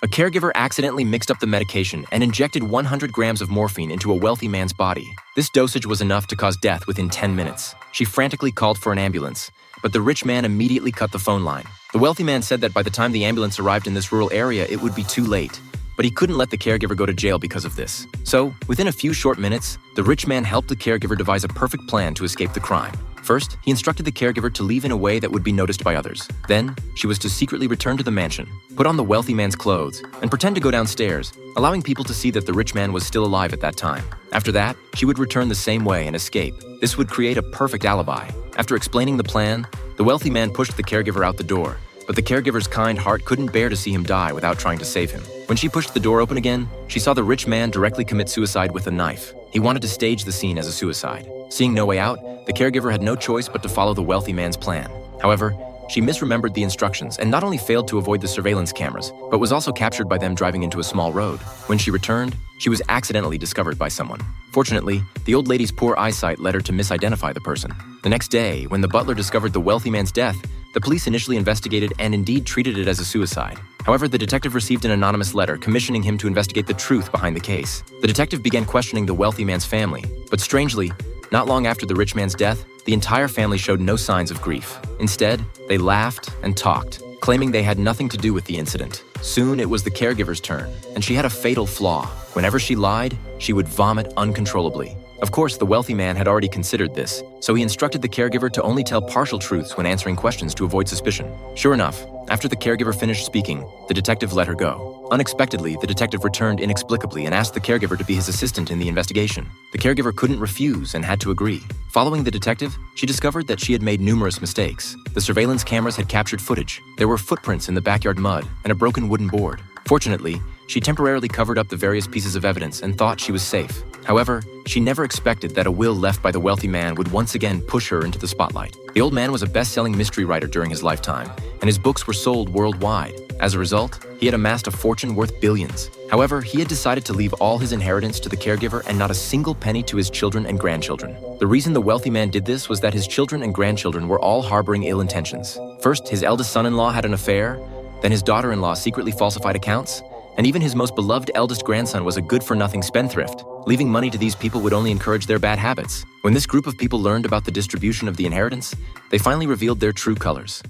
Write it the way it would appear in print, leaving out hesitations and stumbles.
A caregiver accidentally mixed up the medication and injected 100 grams of morphine into a wealthy man's body. This dosage was enough to cause death within 10 minutes. She frantically called for an ambulance, but the rich man immediately cut the phone line. The wealthy man said that by the time the ambulance arrived in this rural area, it would be too late. But he couldn't let the caregiver go to jail because of this. So, within a few short minutes, the rich man helped the caregiver devise a perfect plan to escape the crime. First, he instructed the caregiver to leave in a way that would be noticed by others. Then, she was to secretly return to the mansion, put on the wealthy man's clothes, and pretend to go downstairs, allowing people to see that the rich man was still alive at that time. After that, she would return the same way and escape. This would create a perfect alibi. After explaining the plan, the wealthy man pushed the caregiver out the door, but the caregiver's kind heart couldn't bear to see him die without trying to save him. When she pushed the door open again, she saw the rich man directly commit suicide with a knife. He wanted to stage the scene as a suicide. Seeing no way out, the caregiver had no choice but to follow the wealthy man's plan. However, she misremembered the instructions and not only failed to avoid the surveillance cameras, but was also captured by them driving into a small road. When she returned, she was accidentally discovered by someone. Fortunately, the old lady's poor eyesight led her to misidentify the person. The next day, when the butler discovered the wealthy man's death, the police initially investigated and indeed treated it as a suicide. However, the detective received an anonymous letter commissioning him to investigate the truth behind the case. The detective began questioning the wealthy man's family, but strangely, not long after the rich man's death, the entire family showed no signs of grief. Instead, they laughed and talked, claiming they had nothing to do with the incident. Soon, it was the caregiver's turn, and she had a fatal flaw. Whenever she lied, she would vomit uncontrollably. Of course, the wealthy man had already considered this, so he instructed the caregiver to only tell partial truths when answering questions to avoid suspicion. Sure enough, after the caregiver finished speaking, the detective let her go. Unexpectedly, the detective returned inexplicably and asked the caregiver to be his assistant in the investigation. The caregiver couldn't refuse and had to agree. Following the detective, she discovered that she had made numerous mistakes. The surveillance cameras had captured footage. There were footprints in the backyard mud and a broken wooden board. Fortunately, she temporarily covered up the various pieces of evidence and thought she was safe. However, she never expected that a will left by the wealthy man would once again push her into the spotlight. The old man was a best-selling mystery writer during his lifetime, and his books were sold worldwide. As a result, he had amassed a fortune worth billions. However, he had decided to leave all his inheritance to the caregiver and not a single penny to his children and grandchildren. The reason the wealthy man did this was that his children and grandchildren were all harboring ill intentions. First, his eldest son-in-law had an affair, then his daughter-in-law secretly falsified accounts, and even his most beloved eldest grandson was a good-for-nothing spendthrift. Leaving money to these people would only encourage their bad habits. When this group of people learned about the distribution of the inheritance, they finally revealed their true colors.